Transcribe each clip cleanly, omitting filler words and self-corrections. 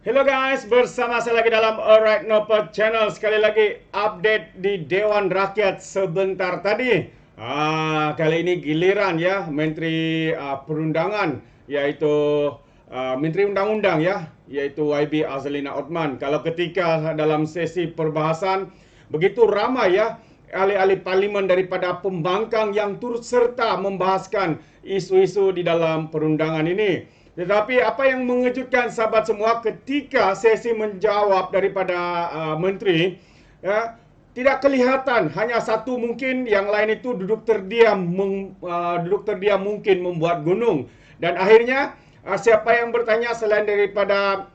Hello guys, bersama saya lagi dalam Alright Nopo Channel. Sekali lagi update di Dewan Rakyat sebentar tadi. Kali ini giliran ya Menteri Perundangan, yaitu Menteri Undang-Undang ya, yaitu YB Azalina Othman. Kalau ketika dalam sesi perbahasan begitu ramai ya ahli-ahli parlimen daripada pembangkang yang turut serta membahaskan isu-isu di dalam perundangan ini. Tetapi apa yang mengejutkan sahabat semua ketika sesi menjawab daripada menteri, ya, tidak kelihatan, hanya satu mungkin, yang lain itu duduk terdiam, mungkin membuat gunung. Dan akhirnya siapa yang bertanya selain daripada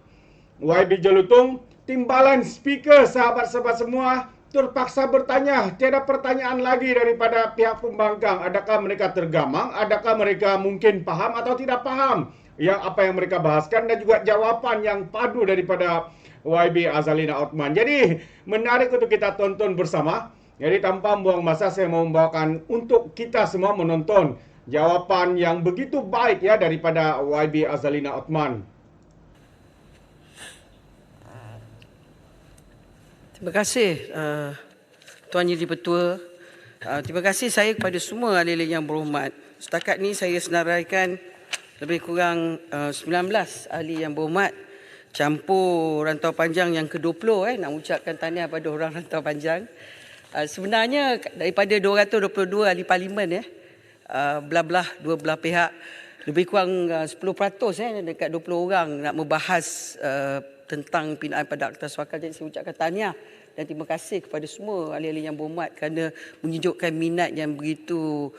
YB Jelutung, timbalan speaker sahabat-sahabat semua terpaksa bertanya. Tiada pertanyaan lagi daripada pihak pembangkang. Adakah mereka tergamang? Adakah mereka mungkin paham atau tidak paham yang apa yang mereka bahaskan, dan juga jawapan yang padu daripada YB Azalina Othman. Jadi menarik untuk kita tonton bersama. Jadi tanpa membuang masa, saya mau membawakan untuk kita semua menonton jawapan yang begitu baik ya daripada YB Azalina Othman. Terima kasih Tuan Jadi Petua. Terima kasih saya kepada semua ahli-ahli yang berhormat. Setakat ni saya senaraikan lebih kurang 19 ahli yang berhormat, campur rantau panjang yang ke-20 nak ucapkan tahniah pada orang rantau panjang. Sebenarnya daripada 222 ahli parlimen belah-belah dua belah pihak, lebih kurang 10% dekat 20 orang nak membahas tentang pinaan pada Akta Suaka. Jadi saya ucapkan tahniah dan terima kasih kepada semua ahli-ahli yang berhormat kerana menunjukkan minat yang begitu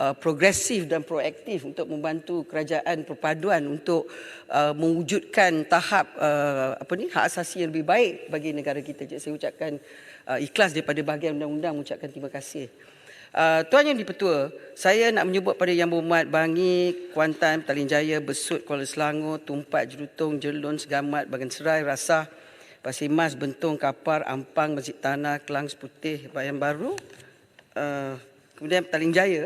progresif dan proaktif untuk membantu kerajaan perpaduan untuk mewujudkan tahap hak asasi yang lebih baik bagi negara kita. Jadi saya ucapkan ikhlas daripada bahagian undang-undang mengucapkan terima kasih. Tuan Yang Di-Pertua, saya nak menyebut pada Yang Berhormat Bangi, Kuantan, Petaling Jaya, Besut, Kuala Selangor, Tumpat, Jelutong, Jelun, Segamat, Bagan Serai, Rasah, Pasir Mas, Bentong, Kapar, Ampang, Masjid Tanah, Kelang, Seputih, Bayan Baru, kemudian Petaling Jaya.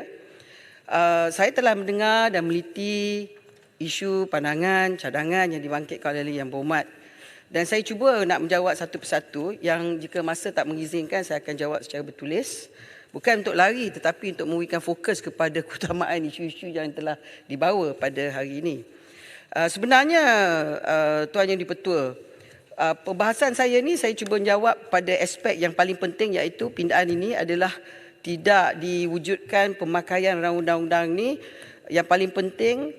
Saya telah mendengar dan meliti isu, pandangan, cadangan yang dibangkitkan oleh Yang Berhormat. Dan saya cuba nak menjawab satu persatu, yang jika masa tak mengizinkan saya akan jawab secara bertulis. Bukan untuk lari tetapi untuk memberikan fokus kepada keutamaan isu-isu yang telah dibawa pada hari ini. Sebenarnya Tuan Yang Di-Pertua, perbahasan saya ni saya cuba menjawab pada aspek yang paling penting, iaitu pindaan ini adalah tidak diwujudkan pemakaian undang-undang ni. Yang paling penting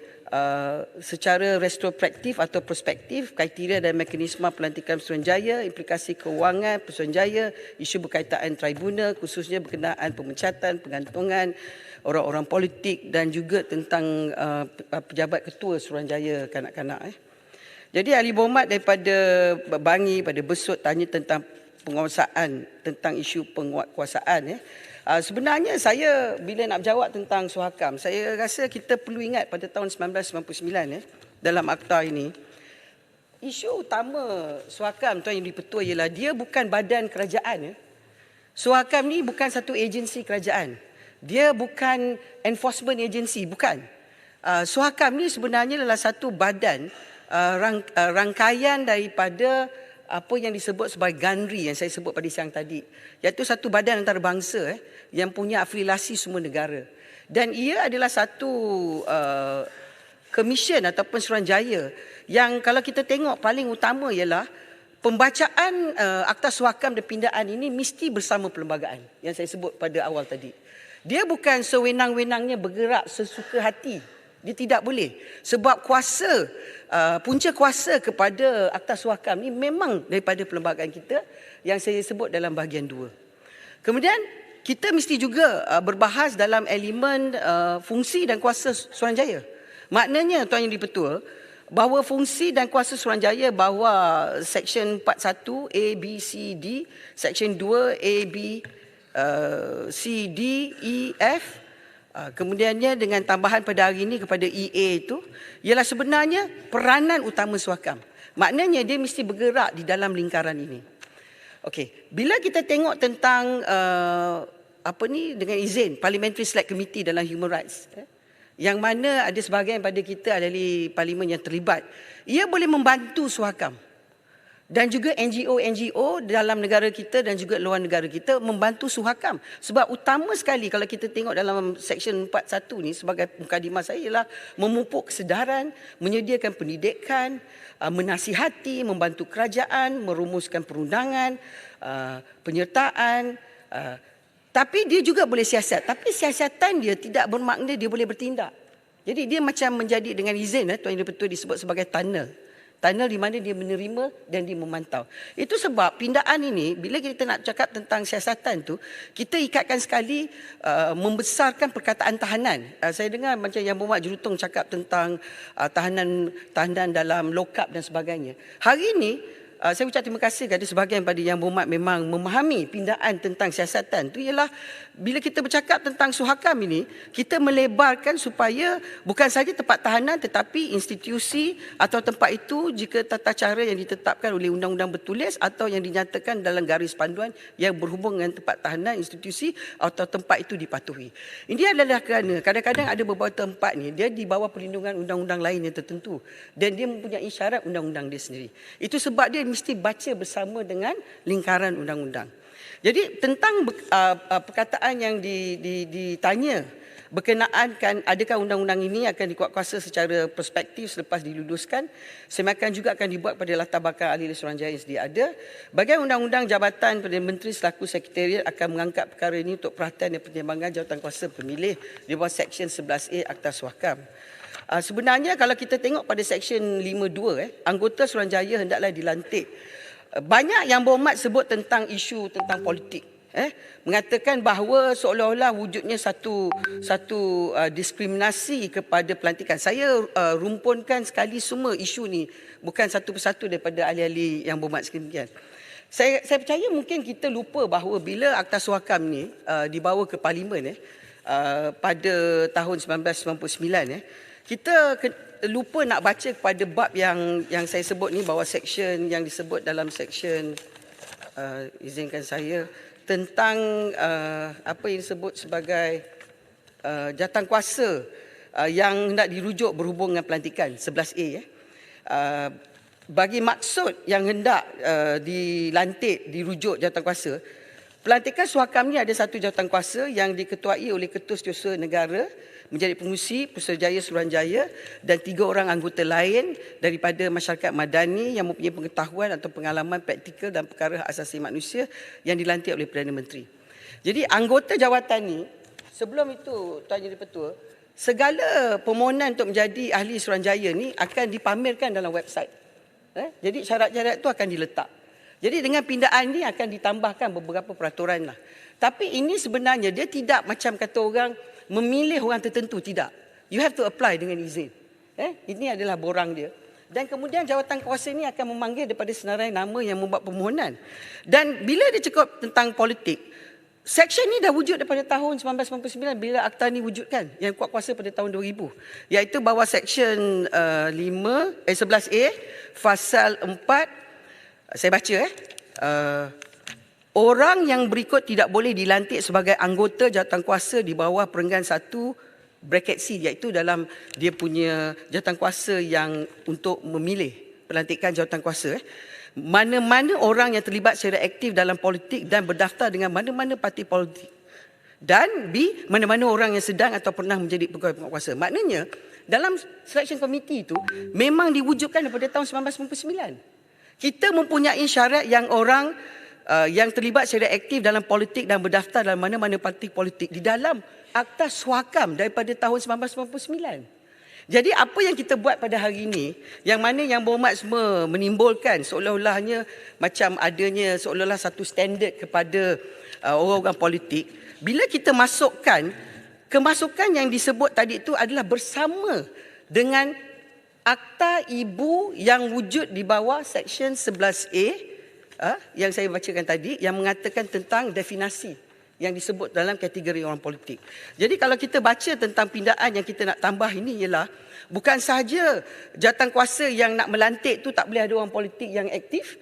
secara retrospektif atau prospektif, kriteria dan mekanisme pelantikan Suruhanjaya, implikasi kewangan Suruhanjaya, isu berkaitan tribunal khususnya berkenaan pemecatan, penggantungan orang-orang politik dan juga tentang pejabat ketua Suruhanjaya kanak-kanak. Jadi ahli berhormat daripada Bangi, pada Besut tanya tentang penguasaan, tentang isu penguasaan. Sebenarnya saya bila nak berjawab tentang Suhakam, saya rasa kita perlu ingat pada tahun 1999 dalam akta ini, isu utama Suhakam, Tuan Yang Di-Pertua, ialah dia bukan badan kerajaan. Suhakam ni bukan satu agensi kerajaan. Dia bukan enforcement agency, bukan. Suhakam ni sebenarnya adalah satu badan rangkaian daripada apa yang disebut sebagai GANRI yang saya sebut pada siang tadi, iaitu satu badan antarabangsa yang punya afiliasi semua negara. Dan ia adalah satu komisen ataupun Suruhanjaya yang kalau kita tengok paling utama ialah pembacaan Akta Suhakam dan pindaan ini mesti bersama perlembagaan yang saya sebut pada awal tadi. Dia bukan sewenang-wenangnya bergerak sesuka hati. Dia tidak boleh. Sebab kuasa, punca kuasa kepada Akta Suhakam ni memang daripada perlembagaan kita yang saya sebut dalam bahagian 2. Kemudian kita mesti juga berbahas dalam elemen fungsi dan kuasa Suruhanjaya. Maknanya Tuan Yang Di-Pertua, bahawa fungsi dan kuasa Suruhanjaya, bahawa Seksyen 41 A, B, C, D, Seksyen 2 A, B, C, D, E, F, kemudiannya dengan tambahan pada hari ini kepada EA itu, ialah sebenarnya peranan utama Suhakam. Maknanya dia mesti bergerak di dalam lingkaran ini. Okey, bila kita tengok tentang dengan izin Parliamentary Select Committee dalam Human Rights, yang mana ada sebahagian pada kita adalah parlimen yang terlibat, ia boleh membantu Suhakam. dan juga NGO dalam negara kita dan juga luar negara kita membantu Suhakam. Sebab utama sekali kalau kita tengok dalam Seksyen 41 ni sebagai mukadimah saya ialah memupuk kesedaran, menyediakan pendidikan, menasihati, membantu kerajaan, merumuskan perundangan, penyertaan. Tapi dia juga boleh siasat. Tapi siasatan dia tidak bermakna dia boleh bertindak. Jadi dia macam menjadi dengan izin, Tuan Yang Di-Pertua disebut sebagai tunnel. Tunnel di mana dia menerima dan dia memantau. Itu sebab pindaan ini, bila kita nak cakap tentang siasatan tu, kita ikatkan sekali membesarkan perkataan tahanan. Saya dengar macam Yang Berhormat Jurutong cakap tentang tahanan dalam lokap dan sebagainya. Hari ini, saya ucap terima kasih kepada sebahagian pada Yang Berhormat memang memahami pindaan tentang siasatan. Itu ialah bila kita bercakap tentang Suhakam ini, kita melebarkan supaya bukan saja tempat tahanan tetapi institusi atau tempat itu jika tata cara yang ditetapkan oleh undang-undang bertulis atau yang dinyatakan dalam garis panduan yang berhubung dengan tempat tahanan institusi atau tempat itu dipatuhi. Ini adalah kerana kadang-kadang ada beberapa tempat ni dia di bawah perlindungan undang-undang lain yang tertentu dan dia mempunyai syarat undang-undang dia sendiri. Itu sebab dia mesti baca bersama dengan lingkaran undang-undang. Jadi tentang perkataan yang ditanya berkenaan kan adakah undang-undang ini akan dikuatkuasa secara perspektif selepas diluluskan, semakan juga akan dibuat pada latar belakang ahli Suruhanjaya yang sedia ada. Bahagian undang-undang jabatan Perdana Menteri selaku Sekretariat akan mengangkat perkara ini untuk perhatian dan pertimbangan jawatankuasa pemilih di bawah Seksyen 11A Akta Suhakam. Sebenarnya kalau kita tengok pada Seksyen 52, anggota Suruhanjaya hendaklah dilantik. Banyak Yang Berhormat sebut tentang isu tentang politik. Mengatakan bahawa seolah-olah wujudnya satu diskriminasi kepada pelantikan. Saya rumpunkan sekali semua isu ni, bukan satu persatu daripada ahli-ahli Yang Berhormat sekalian. Saya percaya mungkin kita lupa bahawa bila Akta Suhakam ni dibawa ke Parlimen pada tahun 1999, kita lupa nak baca kepada bab yang saya sebut ni, bahawa seksyen yang disebut dalam seksyen izinkan saya tentang apa yang disebut sebagai jawatankuasa yang hendak dirujuk berhubung dengan pelantikan 11A. Bagi maksud yang hendak dilantik dirujuk jawatankuasa, pelantikan Suhakam ni ada satu jawatankuasa yang diketuai oleh Ketua Setiausaha Negara menjadi pengurusi Putrajaya Suruhanjaya dan 3 orang anggota lain daripada masyarakat madani yang mempunyai pengetahuan atau pengalaman praktikal dalam perkara hak asasi manusia yang dilantik oleh Perdana Menteri. Jadi anggota jawatan ni, sebelum itu Tuan Yang Di-Pertua, segala permohonan untuk menjadi ahli Suruhanjaya ni akan dipamerkan dalam website. Jadi syarat-syarat itu akan diletak. Jadi dengan pindaan ni akan ditambahkan beberapa peraturan lah. Tapi ini sebenarnya dia tidak macam kata orang memilih orang tertentu, tidak. You have to apply dengan izin. Ini adalah borang dia. Dan kemudian jawatankuasa ini akan memanggil daripada senarai nama yang membuat permohonan. Dan bila dia cakap tentang politik, seksyen ini dah wujud daripada tahun 1999 bila akta ni wujudkan, yang kuat kuasa pada tahun 2000. Iaitu bahawa seksyen 11A, Fasal 4, saya baca orang yang berikut tidak boleh dilantik sebagai anggota jawatankuasa di bawah perenggan 1 bracket C, iaitu dalam dia punya jawatankuasa yang untuk memilih pelantikan jawatankuasa. Mana-mana orang yang terlibat secara aktif dalam politik dan berdaftar dengan mana-mana parti politik. Dan B, mana-mana orang yang sedang atau pernah menjadi pegawai penguatkuasa. Maknanya dalam selection committee itu memang diwujudkan daripada tahun 1999. Kita mempunyai syarat yang orang yang terlibat secara aktif dalam politik dan berdaftar dalam mana-mana parti politik di dalam Akta Suhakam daripada tahun 1999. Jadi apa yang kita buat pada hari ini, yang mana Yang Berhormat semua menimbulkan seolah-olahnya macam adanya seolah-olah satu standard kepada orang-orang politik, bila kita masukkan, kemasukan yang disebut tadi itu adalah bersama dengan akta ibu yang wujud di bawah Seksyen 11A yang saya bacakan tadi, yang mengatakan tentang definisi yang disebut dalam kategori orang politik. Jadi kalau kita baca tentang pindaan yang kita nak tambah ini ialah bukan sahaja jawatankuasa yang nak melantik tu tak boleh ada orang politik yang aktif,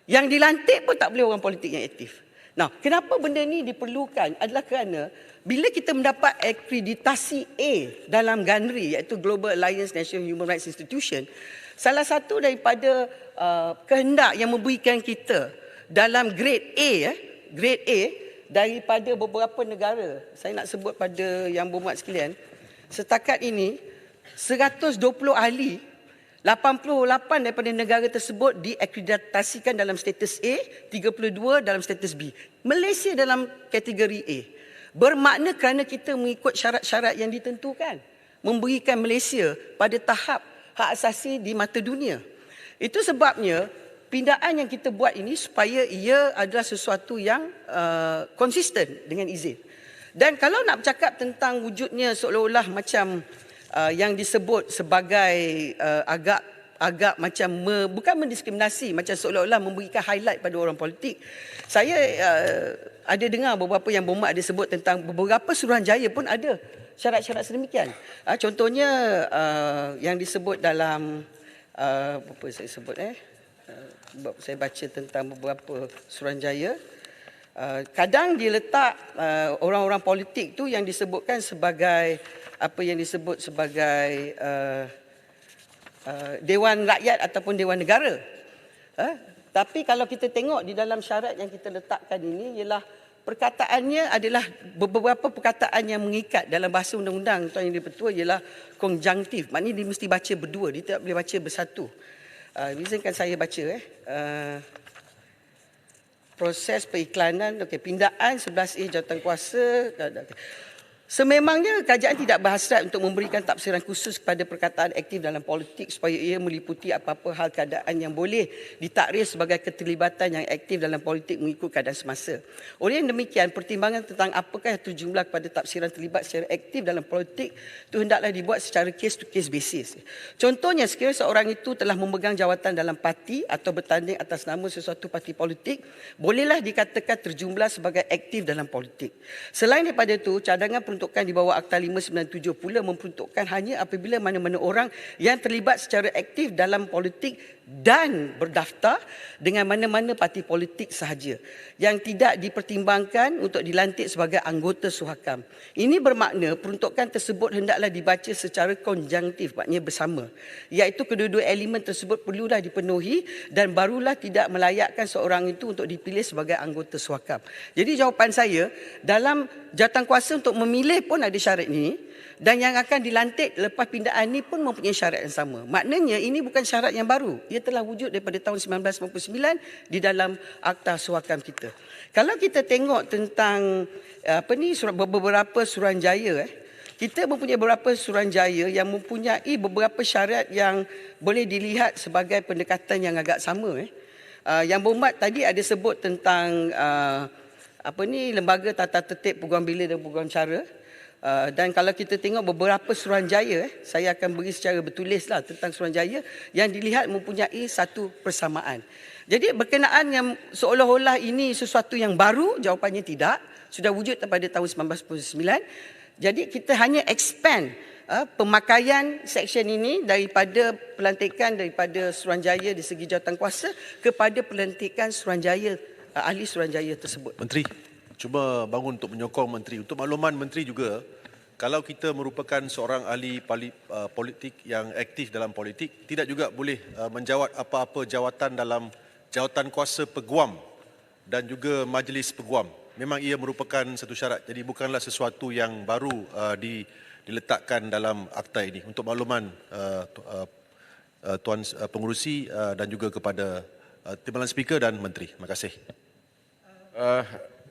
yang dilantik pun tak boleh orang politik yang aktif. Nah, kenapa benda ni diperlukan adalah kerana bila kita mendapat akreditasi A dalam GANRI, iaitu Global Alliance National Human Rights Institution, salah satu daripada kehendak yang memberikan kita dalam grade A daripada beberapa negara, saya nak sebut pada yang berhormat sekalian, setakat ini 120 ahli, 88 daripada negara tersebut diakreditasikan dalam status A, 32 dalam status B. Malaysia dalam kategori A. Bermakna kerana kita mengikut syarat-syarat yang ditentukan, memberikan Malaysia pada tahap hak asasi di mata dunia. Itu sebabnya pindaan yang kita buat ini supaya ia adalah sesuatu yang konsisten dengan izin. Dan kalau nak bercakap tentang wujudnya seolah-olah macam yang disebut sebagai agak macam bukan mendiskriminasi, macam seolah-olah memberikan highlight pada orang politik. Saya ada dengar beberapa yang berhormat ada sebut tentang beberapa Suruhanjaya pun ada syarat-syarat sedemikian. Contohnya yang disebut dalam apa saya sebut saya baca tentang beberapa Suruhanjaya. Kadang dia letak orang-orang politik tu yang disebutkan sebagai apa yang disebut sebagai Dewan Rakyat ataupun Dewan Negara. Tapi kalau kita tengok di dalam syarat yang kita letakkan ini ialah perkataannya adalah beberapa perkataan yang mengikat dalam bahasa undang-undang. Tuan Yang Di-Pertua ialah konjunktif. Maknanya dia mesti baca berdua, dia tidak boleh baca bersatu. Izinkan saya baca proses periklanan, pindaan 11A jawatankuasa. Sememangnya kerajaan tidak berhasrat untuk memberikan tafsiran khusus kepada perkataan aktif dalam politik supaya ia meliputi apa-apa hal keadaan yang boleh ditakrir sebagai keterlibatan yang aktif dalam politik mengikut keadaan semasa. Oleh yang demikian, pertimbangan tentang apakah yang terjumlah kepada tafsiran terlibat secara aktif dalam politik itu hendaklah dibuat secara case to case basis. Contohnya, sekiranya seorang itu telah memegang jawatan dalam parti atau bertanding atas nama sesuatu parti politik, bolehlah dikatakan terjumlah sebagai aktif dalam politik. Selain daripada itu, cadangan peruntukan di bawah Akta 597 pula memperuntukkan hanya apabila mana-mana orang yang terlibat secara aktif dalam politik dan berdaftar dengan mana-mana parti politik sahaja yang tidak dipertimbangkan untuk dilantik sebagai anggota Suhakam. Ini bermakna peruntukan tersebut hendaklah dibaca secara konjunktif, maknanya bersama, iaitu kedua-dua elemen tersebut perlulah dipenuhi dan barulah tidak melayakkan seorang itu untuk dipilih sebagai anggota Suhakam. Jadi jawapan saya, dalam jawatankuasa untuk memilih pun ada syarat ini, dan yang akan dilantik lepas pindaan ini pun mempunyai syarat yang sama. Maknanya ini bukan syarat yang baru. Ia telah wujud daripada tahun 1999 di dalam Akta Suhakam kita. Kalau kita tengok tentang beberapa Suruhanjaya, kita mempunyai beberapa Suruhanjaya yang mempunyai beberapa syarat yang boleh dilihat sebagai pendekatan yang agak sama. Yang berhormat tadi ada sebut tentang lembaga tata tertib peguam bilik dan peguam cara. Dan kalau kita tengok beberapa Suruhanjaya, saya akan beri secara bertulislah tentang Suruhanjaya yang dilihat mempunyai satu persamaan. Jadi berkenaan yang seolah-olah ini sesuatu yang baru, jawapannya tidak. Sudah wujud pada tahun 1999. Jadi kita hanya expand pemakaian seksyen ini daripada pelantikan daripada Suruhanjaya di segi jawatankuasa kepada pelantikan Suruhanjaya, ahli Suruhanjaya tersebut. Menteri, cuba bangun untuk menyokong Menteri. Untuk makluman Menteri juga, kalau kita merupakan seorang ahli politik yang aktif dalam politik, tidak juga boleh menjawat apa-apa jawatan dalam jawatankuasa peguam dan juga majlis peguam. Memang ia merupakan satu syarat. Jadi bukanlah sesuatu yang baru diletakkan dalam akta ini. Untuk makluman Tuan Pengerusi dan juga kepada Timbalan Speaker dan Menteri. Terima kasih.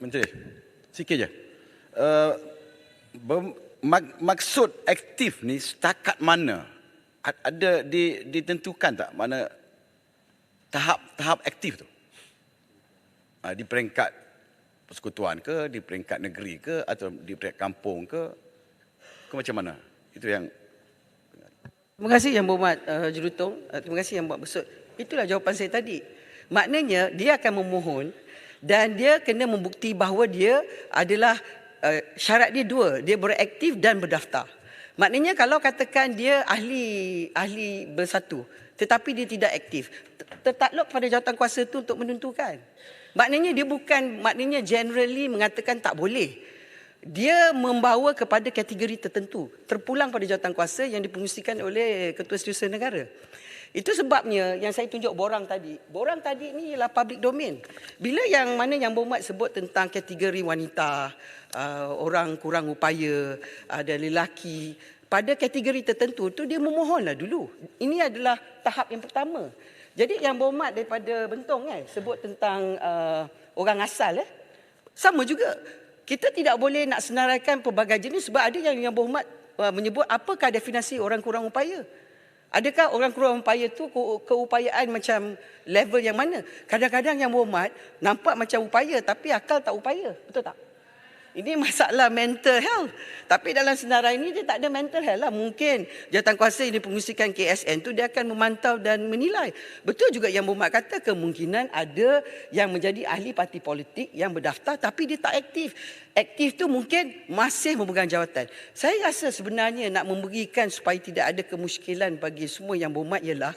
Menteri, sikit je. Maksud aktif ni setakat mana? Ada ditentukan tak mana tahap aktif tu? Di peringkat persekutuan ke, di peringkat negeri ke, atau di peringkat kampung ke macam mana? Itu yang... Terima kasih Yang Berhormat Jurutong. Terima kasih Yang Berhormat Besut. Itulah jawapan saya tadi. Maknanya dia akan memohon dan dia kena membukti bahawa dia adalah syarat dia dua, dia beraktif dan berdaftar. Maknanya kalau katakan dia ahli bersatu tetapi dia tidak aktif, tertakluk pada jawatankuasa itu untuk menentukan. Maknanya dia bukan, maknanya generally mengatakan tak boleh. dia membawa kepada kategori tertentu, terpulang pada jawatankuasa yang dipungsikan oleh Ketua Setiausaha Negara. Itu sebabnya yang saya tunjuk borang tadi ni ialah public domain. Bila yang mana Yang Berhormat sebut tentang kategori wanita, orang kurang upaya, ada lelaki, pada kategori tertentu tu dia memohonlah dulu. Ini adalah tahap yang pertama. Jadi Yang Berhormat daripada Bentong sebut tentang orang asal sama juga. Kita tidak boleh nak senaraikan pelbagai jenis sebab ada yang Berhormat menyebut apakah definisi orang kurang upaya. Adakah orang kurang upaya tu keupayaan macam level yang mana? Kadang-kadang Yang Berhormat nampak macam upaya tapi akal tak upaya. Betul tak? Ini masalah mental health. Tapi dalam senarai ini dia tak ada mental health lah. Mungkin jawatankuasa yang dipungsikan KSN tu dia akan memantau dan menilai. Betul juga Yang Berhormat kata kemungkinan ada yang menjadi ahli parti politik yang berdaftar tapi dia tak aktif. Aktif tu mungkin masih memegang jawatan. Saya rasa sebenarnya nak memberikan supaya tidak ada kemusykilan bagi semua Yang Berhormat ialah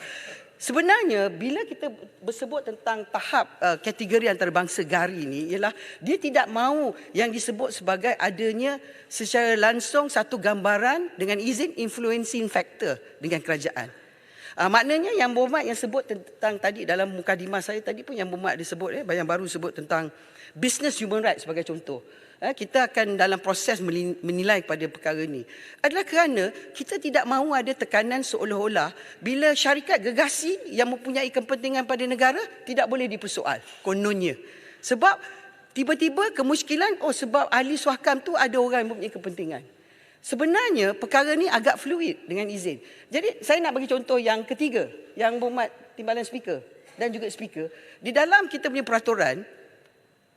sebenarnya bila kita bersebut tentang tahap kategori antarabangsa GARI ini ialah dia tidak mahu yang disebut sebagai adanya secara langsung satu gambaran dengan izin influencing factor dengan kerajaan. Maknanya Yang Berhormat yang sebut tentang tadi dalam mukadimah saya tadi pun Yang Berhormat disebut yang baru sebut tentang business human rights sebagai contoh. Kita akan dalam proses menilai pada perkara ini adalah kerana kita tidak mahu ada tekanan seolah-olah bila syarikat gergasi yang mempunyai kepentingan pada negara tidak boleh dipersoal kononnya. Sebab tiba-tiba kemusykilan sebab ahli suhakam tu ada orang yang mempunyai kepentingan. Sebenarnya perkara ni agak fluid dengan izin. Jadi saya nak bagi contoh yang ketiga, Yang Berhormat Timbalan Speaker dan juga Speaker. Di dalam kita punya peraturan,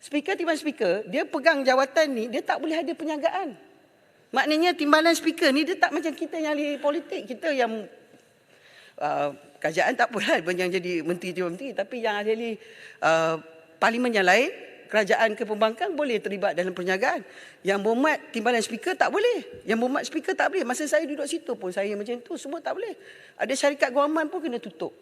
Speaker, Timbalan Speaker, dia pegang jawatan ni, dia tak boleh ada penyagaan. Maknanya Timbalan Speaker ni, dia tak macam kita yang ahli politik. Kita yang kerajaan tak apalah yang jadi menteri, tapi yang ahli parlimen yang lain, kerajaan ke pembangkang boleh terlibat dalam perniagaan. Yang Berhormat Timbalan Speaker tak boleh. Yang Berhormat Speaker tak boleh. Masa saya duduk situ pun saya macam tu, semua tak boleh. Ada syarikat guaman pun kena tutup.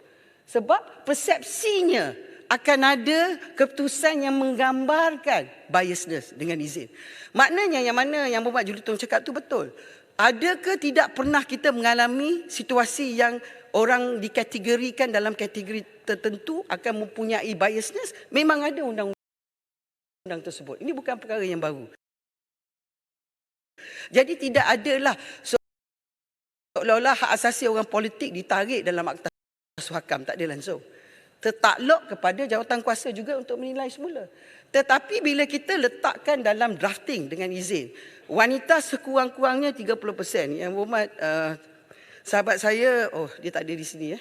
Sebab persepsinya akan ada keputusan yang menggambarkan biasness dengan izin. Maknanya yang mana Yang Berhormat Julutong cakap tu betul. Adakah tidak pernah kita mengalami situasi yang orang dikategorikan dalam kategori tertentu akan mempunyai biasness? Memang ada undang-undang tersebut. Ini bukan perkara yang baru. Jadi tidak adalah seolah-olah hak asasi orang politik ditarik dalam Akta Suhakam. Tak ada langsung. Tertakluk kepada jawatankuasa juga untuk menilai semula. Tetapi bila kita letakkan dalam drafting dengan izin, wanita sekurang-kurangnya 30%. Yang Berhormat sahabat saya, dia tak ada di sini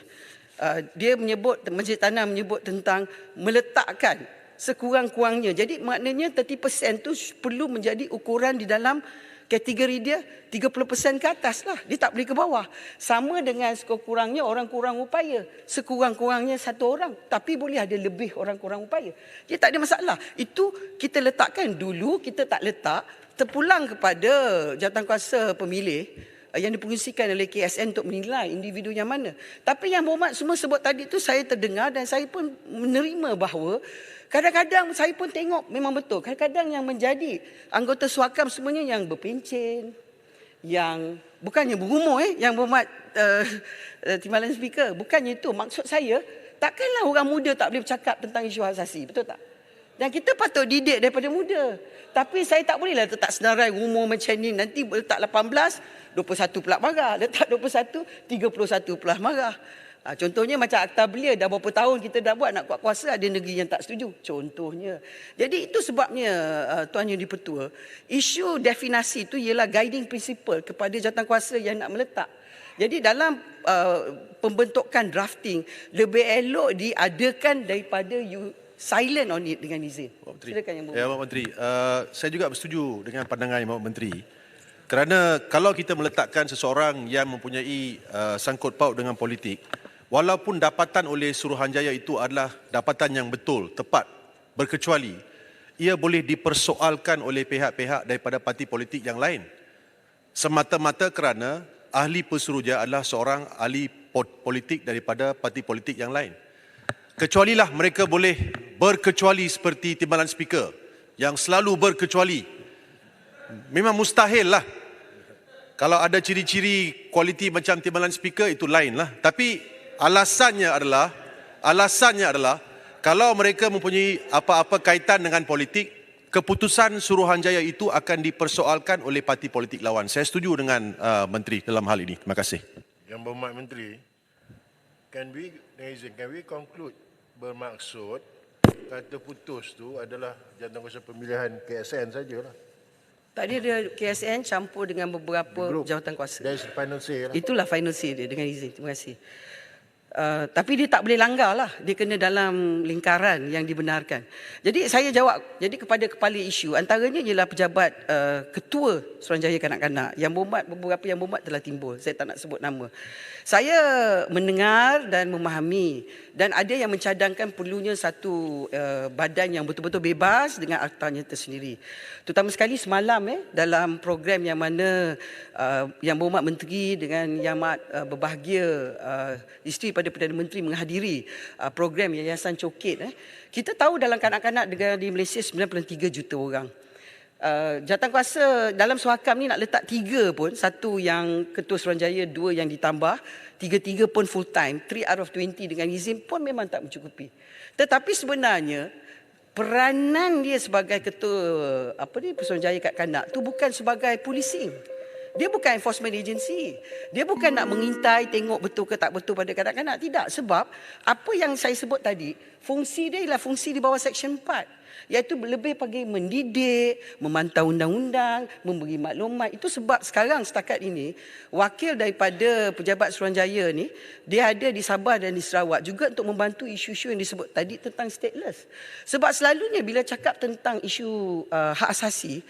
dia menyebut, Masjid Tanah menyebut tentang meletakkan sekurang-kurangnya. Jadi maknanya 30% tu perlu menjadi ukuran di dalam kategori dia 30% ke atas lah. Dia tak boleh ke bawah. Sama dengan sekurang-kurangnya orang kurang upaya. Sekurang-kurangnya satu orang. Tapi boleh ada lebih orang kurang upaya. Dia tak ada masalah. Itu kita letakkan dulu, kita tak letak. Terpulang kepada jawatankuasa pemilih yang dipungsikan oleh KSN untuk menilai individu yang mana. Tapi Yang Berhormat semua sebut tadi tu saya terdengar dan saya pun menerima bahawa kadang-kadang saya pun tengok memang betul. Kadang-kadang yang menjadi anggota suhakam semuanya yang berpencen, yang bukannya berumur Yang Berhormat Timbalan Speaker. Bukannya itu. Maksud saya, takkanlah orang muda tak boleh bercakap tentang isu hak asasi. Betul tak? Dan kita patut didik daripada muda. Tapi saya tak bolehlah letak senarai umur macam ni. Nanti letak 18, 21 pula marah. Letak 21, 31 pula marah. Contohnya macam Akta Belia, dah berapa tahun kita dah buat nak kuat kuasa, ada negeri yang tak setuju. Contohnya. Jadi itu sebabnya Tuan Yang di-Pertua, isu definasi itu ialah guiding principle kepada jawatankuasa yang nak meletak. Jadi dalam pembentukan drafting, lebih elok diadakan daripada silent on it dengan izin. Silakan Yang Berhormat. Pak Menteri, saya juga bersetuju dengan pandangan Pak Menteri. Kerana kalau kita meletakkan seseorang yang mempunyai sangkut paut dengan politik, walaupun dapatan oleh Suruhanjaya itu adalah dapatan yang betul, tepat, berkecuali, ia boleh dipersoalkan oleh pihak-pihak daripada parti politik yang lain. Semata-mata kerana ahli Pesuruhjaya adalah seorang ahli politik daripada parti politik yang lain. Kecualilah mereka boleh berkecuali seperti Timbalan Speaker yang selalu berkecuali memang mustahil lah. Kalau ada ciri-ciri kualiti macam timbalan speaker, itu lain lah. Tapi alasannya adalah kalau mereka mempunyai apa-apa kaitan dengan politik, keputusan Suruhanjaya itu akan dipersoalkan oleh parti politik lawan. Saya setuju dengan Menteri dalam hal ini. Terima kasih. Yang Berhormat Menteri, can we conclude bermaksud kata putus tu adalah jawatankuasa pemilihan KSN sajalah. Tadi ada KSN campur dengan beberapa jawatan kuasa. That's the final say lah. Itulah final say dia, dengan izin. Terima kasih. Tapi dia tak boleh langgar lah. Dia kena dalam lingkaran yang dibenarkan. Jadi saya jawab kepada kepala isu, antaranya ialah pejabat ketua Suruhanjaya Kanak-Kanak. Beberapa yang berhormat telah timbul. Saya tak nak sebut nama. Saya mendengar dan memahami, dan ada yang mencadangkan perlunya satu badan yang betul-betul bebas dengan aktanya tersendiri. Terutama sekali semalam dalam program yang mana Yang Berhormat Menteri dengan Yang Amat berbahagia isteri pada Perdana Menteri menghadiri program Yayasan Cokit. Kita tahu dalam kanak-kanak negara di Malaysia 93 juta orang. Jawatankuasa dalam Suhakam ni nak letak 3 pun, satu yang Ketua Suruhanjaya, 2 yang ditambah, 3 pun full time, 3 out of 20 dengan izin pun memang tak mencukupi. Tetapi sebenarnya peranan dia sebagai Ketua Suruhanjaya Kanak-Kanak tu bukan sebagai policing. Dia bukan enforcement agency. Dia bukan nak mengintai tengok betul ke tak betul pada kanak-kanak. Tidak. Sebab apa yang saya sebut tadi, fungsi dia ialah fungsi di bawah Section 4. Iaitu lebih bagi mendidik, memantau undang-undang, memberi maklumat. Itu sebab sekarang setakat ini, wakil daripada pejabat Suruhanjaya ni, dia ada di Sabah dan di Sarawak juga untuk membantu isu-isu yang disebut tadi tentang stateless. Sebab selalunya bila cakap tentang isu hak asasi,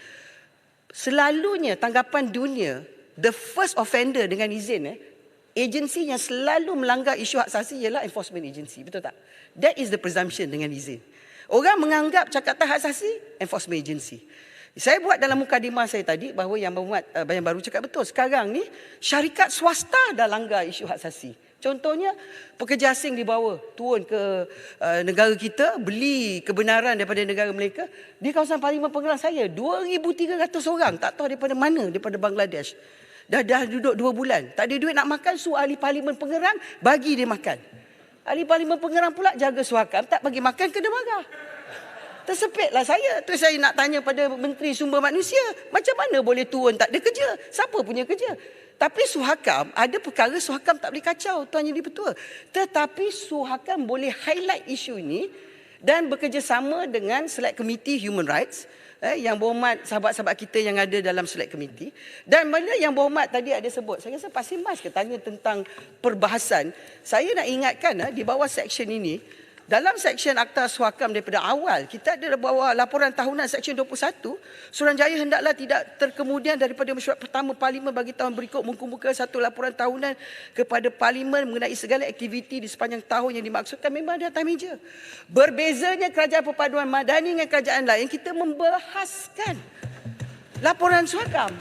selalunya tanggapan dunia, the first offender dengan izin, agensi yang selalu melanggar isu hak asasi ialah enforcement agency. Betul tak? That is the presumption dengan izin. Orang menganggap cakap hak asasi, enforcement agency. Saya buat dalam mukadimah saya tadi bahawa Yang Berhormat Bayan Baru cakap betul. Sekarang ni syarikat swasta dah langgar isu hak asasi. Contohnya, pekerja asing dibawa turun ke negara kita, beli kebenaran daripada negara mereka. Di kawasan Parlimen Pengerang saya, 2,300 orang, tak tahu daripada mana, daripada Bangladesh. Dah duduk 2 bulan. Tak ada duit nak makan, suruh ahli Parlimen Pengerang bagi dia makan. Ahli Parlimen Pengerang pula jaga Suhakam, tak bagi makan, kena marah. Tersepitlah saya. Tu saya nak tanya pada Menteri Sumber Manusia, macam mana boleh turun tak ada kerja? Siapa punya kerja? Tapi Suhakam, ada perkara Suhakam tak boleh kacau, Tuan Jadi Ketua. Tetapi Suhakam boleh highlight isu ini dan bekerjasama dengan Select Committee Human Rights, Yang Berhormat sahabat-sahabat kita yang ada dalam Select Committee. Dan mana Yang Berhormat tadi ada sebut, saya rasa Pak Simas ke tanya tentang perbahasan. Saya nak ingatkan di bawah section ini, dalam seksyen Akta Suhakam daripada awal, kita ada bawah laporan tahunan seksyen 21, Suruhanjaya hendaklah tidak terkemudian daripada mesyuarat pertama Parlimen bagi tahun berikut mengumpulkan satu laporan tahunan kepada Parlimen mengenai segala aktiviti di sepanjang tahun yang dimaksudkan. Memang ada atas meja. Berbezanya Kerajaan Perpaduan Madani dengan kerajaan lain, kita membahaskan laporan Suhakam.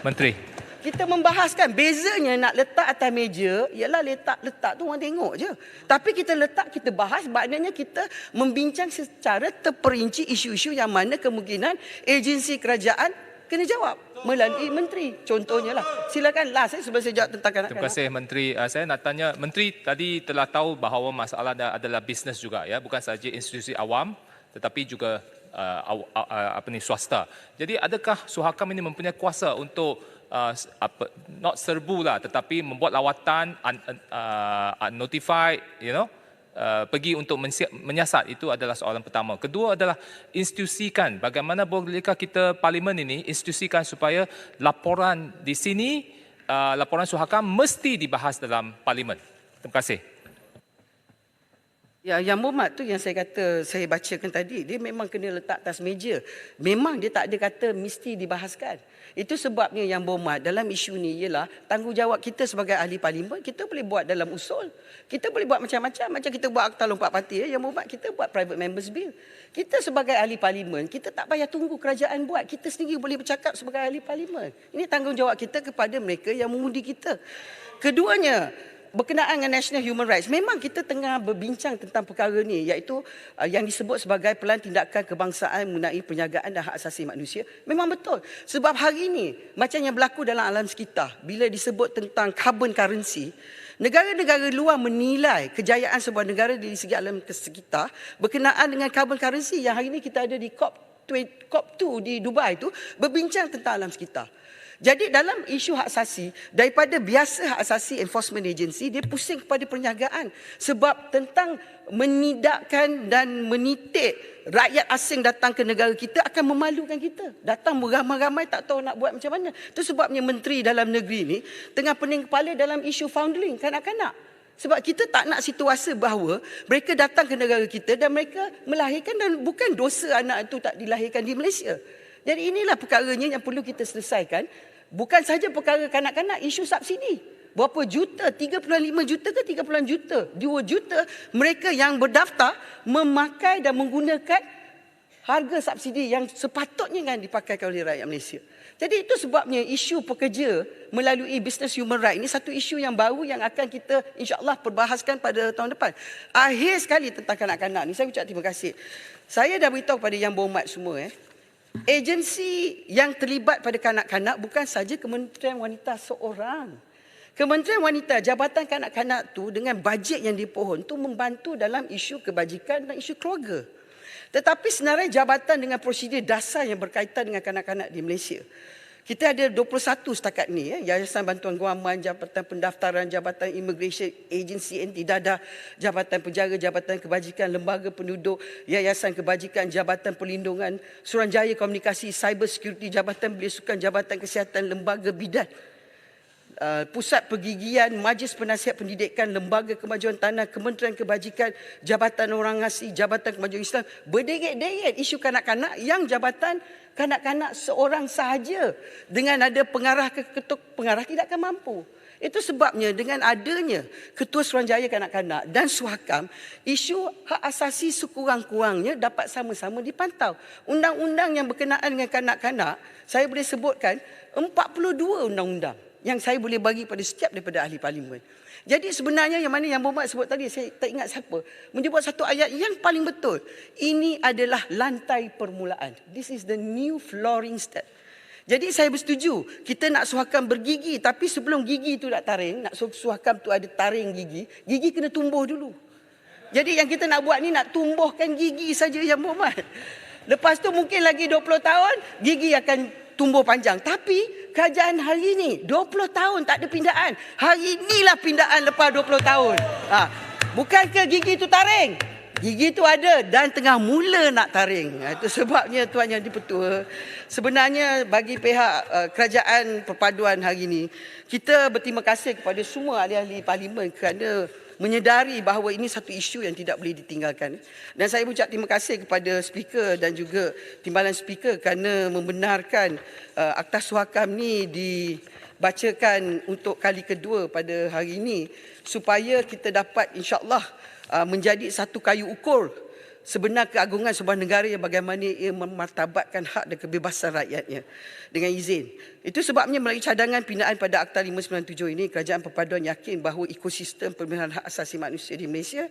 Menteri. Kita membahaskan, bezanya nak letak atas meja ialah letak tu orang tengok je. Tapi kita letak, kita bahas, maknanya kita membincang secara terperinci isu-isu yang mana kemungkinan agensi kerajaan kena jawab melalui menteri. Contohnya lah. Silakan saya sebelum saya jawab tentang kanak-kanak. Terima kasih Menteri. Saya nak tanya, Menteri tadi telah tahu bahawa masalah adalah bisnes juga, ya, bukan sahaja institusi awam tetapi juga swasta. Jadi adakah Suhakam ini mempunyai kuasa untuk not serbu lah, tetapi membuat lawatan notified, pergi untuk menyiasat? Itu adalah soalan pertama. Kedua adalah institusikan, bagaimana bolehkah kita Parlimen ini institusikan supaya laporan di sini, laporan Suhakam mesti dibahas dalam Parlimen. Terima kasih. Ya, Yang Berhormat tu yang saya kata, saya bacakan tadi, dia memang kena letak atas meja. Memang dia tak ada kata mesti dibahaskan. Itu sebabnya Yang Berhormat dalam isu ni ialah tanggungjawab kita sebagai ahli Parlimen. Kita boleh buat dalam usul. Kita boleh buat macam-macam. Macam kita buat Akta Lompat Parti, Yang Berhormat, kita buat Private Members Bill. Kita sebagai ahli Parlimen, kita tak payah tunggu kerajaan buat. Kita sendiri boleh bercakap sebagai ahli Parlimen. Ini tanggungjawab kita kepada mereka yang mengundi kita. Keduanya, berkenaan dengan National Human Rights, memang kita tengah berbincang tentang perkara ni, iaitu yang disebut sebagai pelan tindakan kebangsaan mengenai penjagaan dan hak asasi manusia. Memang betul. Sebab hari ini, macam yang berlaku dalam alam sekitar, bila disebut tentang carbon currency, negara-negara luar menilai kejayaan sebuah negara dari segi alam sekitar berkenaan dengan carbon currency yang hari ini kita ada di COP2 di Dubai itu, berbincang tentang alam sekitar. Jadi dalam isu hak asasi, daripada biasa hak asasi enforcement agency, dia pusing kepada perniagaan. Sebab tentang menidakkan dan menitik rakyat asing datang ke negara kita akan memalukan kita. Datang beramai-ramai tak tahu nak buat macam mana. Itu sebabnya Menteri Dalam Negeri ni tengah pening kepala dalam isu foundling kanak-kanak. Sebab kita tak nak situasi bahawa mereka datang ke negara kita dan mereka melahirkan, dan bukan dosa anak itu tak dilahirkan di Malaysia. Jadi inilah perkaranya yang perlu kita selesaikan. Bukan saja perkara kanak-kanak, isu subsidi. Berapa juta? 3.5 juta ke 30 juta? 2 juta mereka yang berdaftar memakai dan menggunakan harga subsidi yang sepatutnya kan dipakai oleh rakyat Malaysia. Jadi itu sebabnya isu pekerja melalui business human right ini satu isu yang baru yang akan kita insya-Allah perbahaskan pada tahun depan. Akhir sekali tentang kanak-kanak ni, saya ucap terima kasih. Saya dah beritahu pada yang berhormat semua agensi yang terlibat pada kanak-kanak bukan saja Kementerian Wanita seorang. Kementerian Wanita, Jabatan Kanak-kanak tu dengan bajet yang dipohon tu membantu dalam isu kebajikan dan isu keluarga. Tetapi sebenarnya jabatan dengan prosedur dasar yang berkaitan dengan kanak-kanak di Malaysia. Kita ada 21 setakat ni, Yayasan Bantuan Guaman, Jabatan Pendaftaran, Jabatan Immigration Agency Anti Dadah, Jabatan Penjara, Jabatan Kebajikan, Lembaga Penduduk, Yayasan Kebajikan, Jabatan Perlindungan, Suruhanjaya Komunikasi, Cyber Security, Jabatan Belia Sukan, Jabatan Kesihatan, Lembaga Bidan, Pusat Pergigian, Majlis Penasihat Pendidikan, Lembaga Kemajuan Tanah, Kementerian Kebajikan, Jabatan Orang Asli, Jabatan Kemajuan Islam, berderet-deret isu kanak-kanak yang jabatan kanak-kanak seorang sahaja dengan ada pengarah ke ketua pengarah tidak akan mampu. Itu sebabnya dengan adanya Ketua Suruhanjaya Kanak-kanak dan Suhakam, isu hak asasi sekurang-kurangnya dapat sama-sama dipantau. Undang-undang yang berkenaan dengan kanak-kanak, saya boleh sebutkan 42 undang-undang yang saya boleh bagi pada setiap daripada ahli parlimen. Jadi sebenarnya yang mana yang berhormat sebut tadi, saya tak ingat siapa, menyebut satu ayat yang paling betul. Ini adalah lantai permulaan. This is the new flooring step. Jadi saya bersetuju, kita nak suhakam bergigi, tapi sebelum gigi tu nak taring, nak suhakam tu ada taring gigi, gigi kena tumbuh dulu. Jadi yang kita nak buat ni nak tumbuhkan gigi saja yang berhormat. Lepas tu mungkin lagi 20 tahun, gigi akan tumbuh panjang. Tapi kerajaan hari ini 20 tahun tak ada pindaan. Hari inilah pindaan lepas 20 tahun. Bukankah gigi itu taring? Gigi itu ada dan tengah mula nak taring. Itu sebabnya Tuan Yang Di-Pertua, sebenarnya bagi pihak kerajaan perpaduan hari ini, kita berterima kasih kepada semua ahli-ahli parlimen kerana menyedari bahawa ini satu isu yang tidak boleh ditinggalkan. Dan saya ucap terima kasih kepada speaker dan juga timbalan speaker kerana membenarkan Akta Suhakam ni dibacakan untuk kali kedua pada hari ini supaya kita dapat insya-Allah menjadi satu kayu ukur sebenar keagungan sebuah negara yang bagaimana ia memartabatkan hak dan kebebasan rakyatnya dengan izin. Itu sebabnya melalui cadangan pindaan pada Akta 597 ini, Kerajaan Perpaduan yakin bahawa ekosistem pemeliharaan hak asasi manusia di Malaysia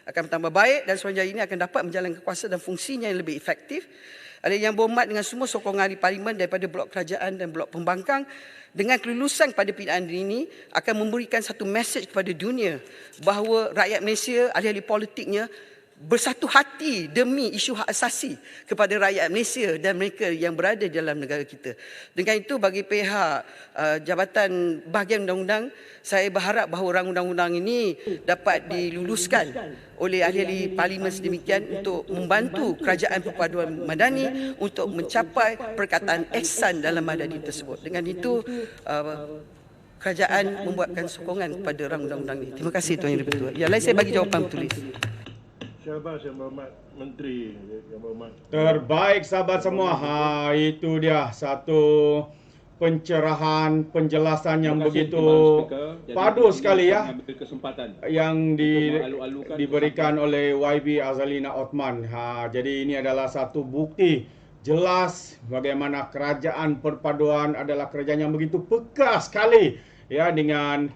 akan bertambah baik dan Suruhanjaya ini akan dapat menjalankan kuasa dan fungsinya yang lebih efektif. Ada yang berhormat dengan semua sokongan ahli parlimen daripada blok kerajaan dan blok pembangkang, dengan kelulusan pada pindaan ini akan memberikan satu mesej kepada dunia bahawa rakyat Malaysia, ahli-ahli politiknya bersatu hati demi isu hak asasi kepada rakyat Malaysia dan mereka yang berada di dalam negara kita. Dengan itu bagi pihak Jabatan Bahagian Undang-Undang, saya berharap bahawa undang-undang ini dapat diluluskan oleh ahli-ahli parlimen sedemikian untuk membantu Kerajaan Perpaduan Madani untuk mencapai perkataan ihsan dalam madani tersebut. Dengan itu kerajaan membuatkan sokongan kepada undang-undang ini. Terima kasih Tuan Yang Di-Pertua. Yang lain saya bagi jawapan bertulis. Syabas Yang Berhormat Menteri, Yang Berhormat. Terbaik sahabat semua. Itu dia satu pencerahan, penjelasan yang begitu padu sekali ya yang diberikan oleh YB Azalina Othman. Jadi ini adalah satu bukti jelas bagaimana kerajaan perpaduan adalah kerajaan yang begitu peka sekali ya dengan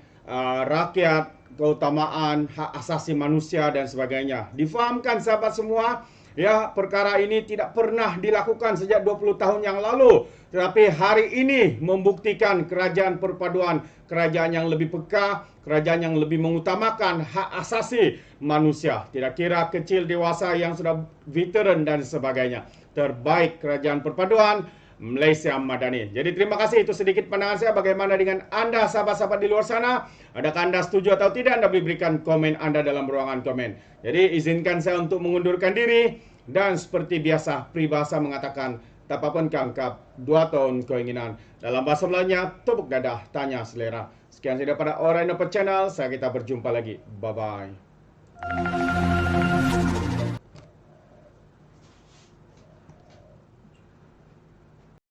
rakyat keutamaan hak asasi manusia dan sebagainya. Difahamkan sahabat semua, ya, perkara ini tidak pernah dilakukan sejak 20 tahun yang lalu. Tetapi hari ini membuktikan kerajaan perpaduan, kerajaan yang lebih peka, kerajaan yang lebih mengutamakan hak asasi manusia. Tidak kira kecil dewasa yang sudah veteran dan sebagainya. Terbaik kerajaan perpaduan Malaysia Madani. Jadi terima kasih, itu sedikit pandangan saya. Bagaimana dengan Anda sahabat-sahabat di luar sana? Adakah Anda setuju atau tidak? Anda boleh berikan komen Anda dalam ruangan komen. Jadi izinkan saya untuk mengundurkan diri. Dan seperti biasa, peribahasa mengatakan, tak apa pun kangkap, 2 tahun keinginan. Dalam bahasa Melayunya, tepuk dadah, tanya selera. Sekian saja pada Alright No Channel. Kita berjumpa lagi. Bye-bye.